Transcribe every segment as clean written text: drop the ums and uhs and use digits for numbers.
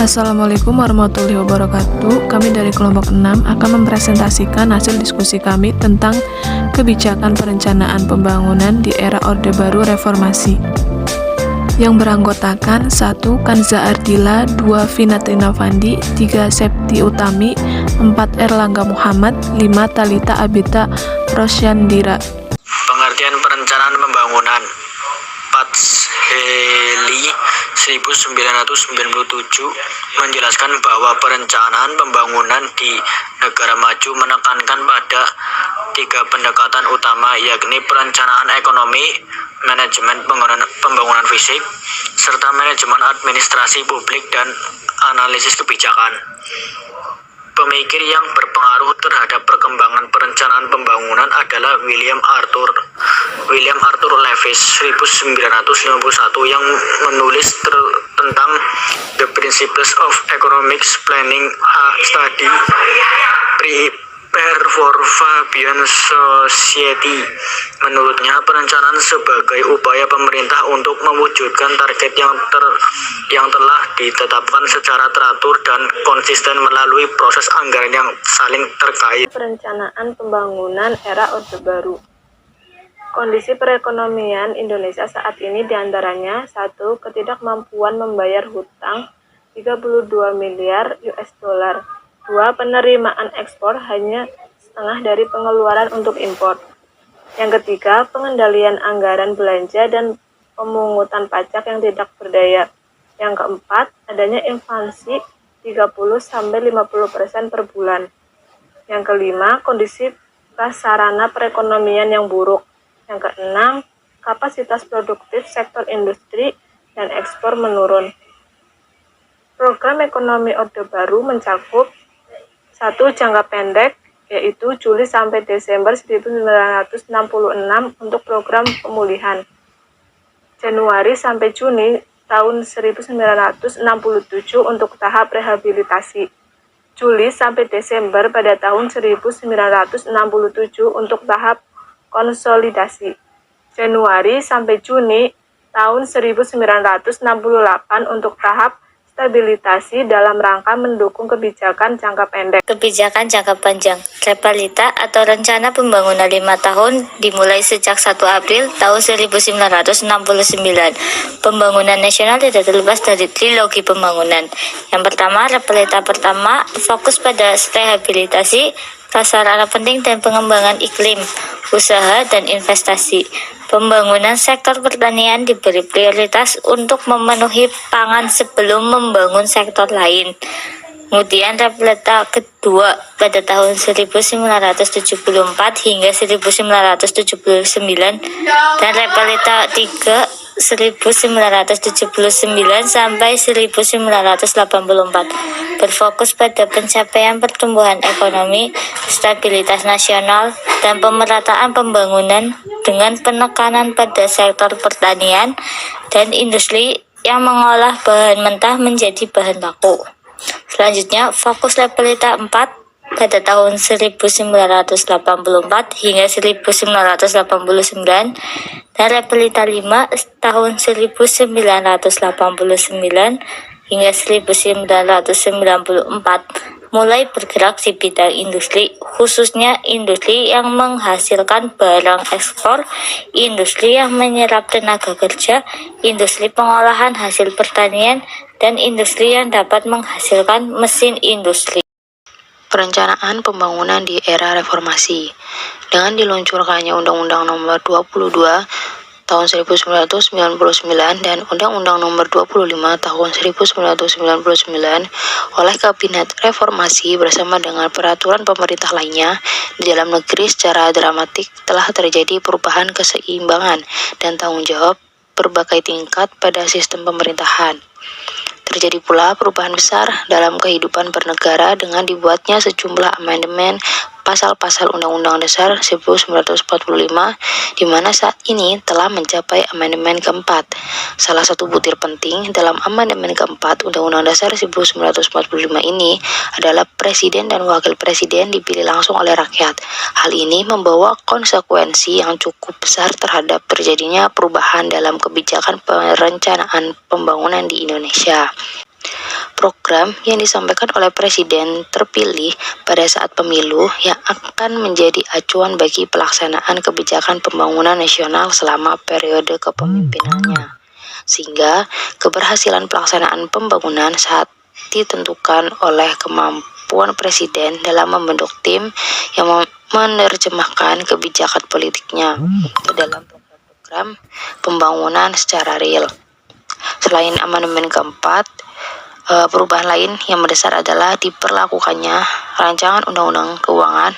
Assalamualaikum warahmatullahi wabarakatuh. Kami dari kelompok 6 akan mempresentasikan hasil diskusi kami tentang kebijakan perencanaan pembangunan di era Orde Baru Reformasi. Yang beranggotakan 1. Kanza Ardila, 2. Vinatrina Fandi, 3. Septi Utami, 4. Erlangga Muhammad, 5. Talita Abita Rosyandira. Pengertian perencanaan pembangunan Patsheli 1997 menjelaskan bahwa perencanaan pembangunan di negara maju menekankan pada 3 pendekatan utama, yakni perencanaan ekonomi, manajemen pembangunan fisik, serta manajemen administrasi publik dan analisis kebijakan. Pemikir yang berpengaruh terhadap perkembangan perencanaan pembangunan adalah William Arthur Lewis 1951 yang menulis tentang The Principles of Economic Planning, a Study Prepare for Fabian Society. Menurutnya, perencanaan sebagai upaya pemerintah untuk mewujudkan target yang telah ditetapkan secara teratur dan konsisten melalui proses anggaran yang saling terkait. Perencanaan pembangunan era Orde Baru. Kondisi perekonomian Indonesia saat ini diantaranya 1. Ketidakmampuan membayar hutang 32 miliar US dollar. 2. Penerimaan ekspor hanya setengah dari pengeluaran untuk impor. Yang ketiga, pengendalian anggaran belanja dan pemungutan pajak yang tidak berdaya. Yang keempat, adanya inflasi 30-50% per bulan. Yang kelima, kondisi prasarana perekonomian yang buruk. Yang keenam, kapasitas produktif sektor industri dan ekspor menurun. Program ekonomi Orde Baru mencakup 1. Jangka pendek, yaitu Juli sampai Desember 1966 untuk program pemulihan. Januari sampai Juni tahun 1967 untuk tahap rehabilitasi. Juli sampai Desember pada tahun 1967 untuk tahap konsolidasi. Januari sampai Juni tahun 1968 untuk tahap stabilisasi dalam rangka mendukung kebijakan jangka pendek. Kebijakan jangka panjang, Repalita atau Rencana Pembangunan 5 tahun dimulai sejak 1 April tahun 1969. Pembangunan nasional tidak terlepas dari trilogi pembangunan. Yang pertama, Repalita pertama fokus pada rehabilitasi, prasarana penting dan pengembangan iklim, usaha dan investasi. Pembangunan sektor pertanian diberi prioritas untuk memenuhi pangan sebelum membangun sektor lain. Kemudian Repalita kedua pada tahun 1974 hingga 1979 dan Repalita 3 1979 sampai 1984 berfokus pada pencapaian pertumbuhan ekonomi, stabilitas nasional, dan pemerataan pembangunan dengan penekanan pada sektor pertanian dan industri yang mengolah bahan mentah menjadi bahan baku. Selanjutnya, fokus Repalita 4 pada tahun 1984 hingga 1989 dan Repalita 5 tahun 1989 hingga 1994 mulai bergerak di bidang industri, khususnya industri yang menghasilkan barang ekspor, industri yang menyerap tenaga kerja, industri pengolahan hasil pertanian, dan industri yang dapat menghasilkan mesin industri. Perencanaan pembangunan di era reformasi. Dengan diluncurkannya Undang-Undang Nomor 22 Tahun 1999 dan Undang-Undang Nomor 25 Tahun 1999 oleh Kabinet Reformasi bersama dengan peraturan pemerintah lainnya, di dalam negeri secara dramatik telah terjadi perubahan keseimbangan dan tanggung jawab berbagai tingkat pada sistem pemerintahan. Terjadi pula perubahan besar dalam kehidupan bernegara dengan dibuatnya sejumlah amandemen pasal-pasal Undang-Undang Dasar 1945, di mana saat ini telah mencapai amandemen keempat. Salah satu butir penting dalam amandemen keempat Undang-Undang Dasar 1945 ini adalah Presiden dan Wakil Presiden dipilih langsung oleh rakyat. Hal ini membawa konsekuensi yang cukup besar terhadap terjadinya perubahan dalam kebijakan perencanaan pembangunan di Indonesia. program yang disampaikan oleh presiden terpilih pada saat pemilu yang akan menjadi acuan bagi pelaksanaan kebijakan pembangunan nasional selama periode kepemimpinannya. Sehingga keberhasilan pelaksanaan pembangunan saat ditentukan oleh kemampuan presiden dalam membentuk tim yang menerjemahkan kebijakan politiknya ke dalam program pembangunan secara real. Selain amandemen keempat, perubahan lain yang mendasar adalah diperlakukannya Rancangan Undang-Undang Keuangan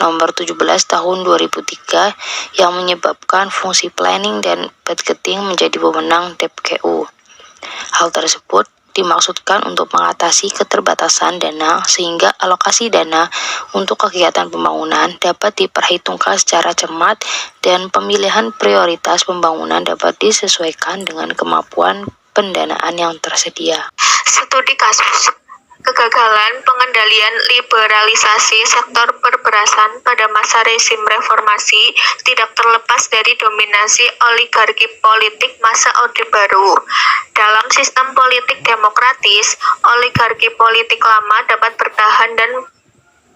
Nomor 17 Tahun 2003 yang menyebabkan fungsi planning dan budgeting menjadi wewenang DPKU. Hal tersebut dimaksudkan untuk mengatasi keterbatasan dana sehingga alokasi dana untuk kegiatan pembangunan dapat diperhitungkan secara cermat dan pemilihan prioritas pembangunan dapat disesuaikan dengan kemampuan pendanaan yang tersedia. Studi kasus kegagalan pengendalian liberalisasi sektor perberasan pada masa rezim reformasi tidak terlepas dari dominasi oligarki politik masa Orde Baru. Dalam sistem politik demokratis, oligarki politik lama dapat bertahan dan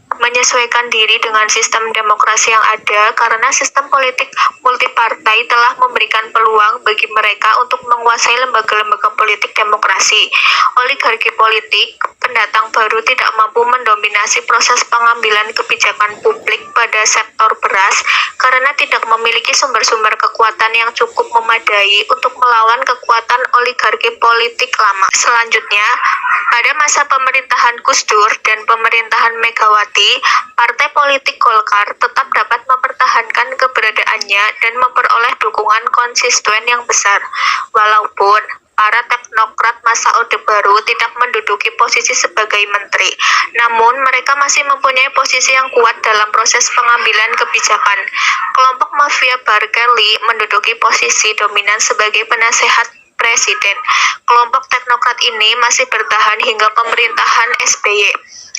menyesuaikan diri dengan sistem demokrasi yang ada karena sistem politik multipartai telah memberikan peluang bagi mereka untuk menguasai lembaga-lembaga politik demokrasi. Oligarki politik pendatang baru tidak mampu mendominasi proses pengambilan kebijakan publik pada sektor beras karena tidak memiliki sumber-sumber kekuatan yang cukup memadai untuk melawan kekuatan oligarki politik lama. Selanjutnya, pada masa pemerintahan Gus Dur dan pemerintahan Megawati, partai politik Golkar tetap dapat mempertahankan keberadaannya dan memperoleh dukungan konsisten yang besar, walaupun para teknokrat masa Orde Baru tidak menduduki posisi sebagai menteri. Namun, mereka masih mempunyai posisi yang kuat dalam proses pengambilan kebijakan. Kelompok mafia Barkelly menduduki posisi dominan sebagai penasehat presiden. Kelompok teknokrat ini masih bertahan hingga pemerintahan SBY.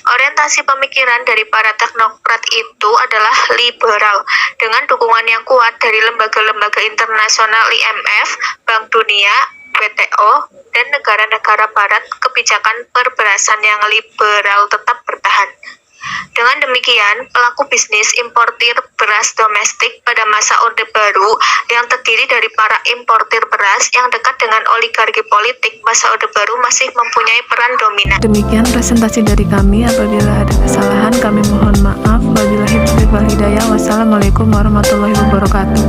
Orientasi pemikiran dari para teknokrat itu adalah liberal, dengan dukungan yang kuat dari lembaga-lembaga internasional IMF, Bank Dunia, WTO, dan negara-negara barat. Kebijakan perberasan yang liberal tetap bertahan. Dengan demikian, pelaku bisnis importir beras domestik pada masa Orde Baru yang terdiri dari para importir beras yang dekat dengan oligarki politik masa Orde Baru masih mempunyai peran dominan. Demikian presentasi dari kami. Apabila ada kesalahan, kami mohon maaf. Wabillahi taufiq wal hidayah. Wassalamualaikum warahmatullahi wabarakatuh.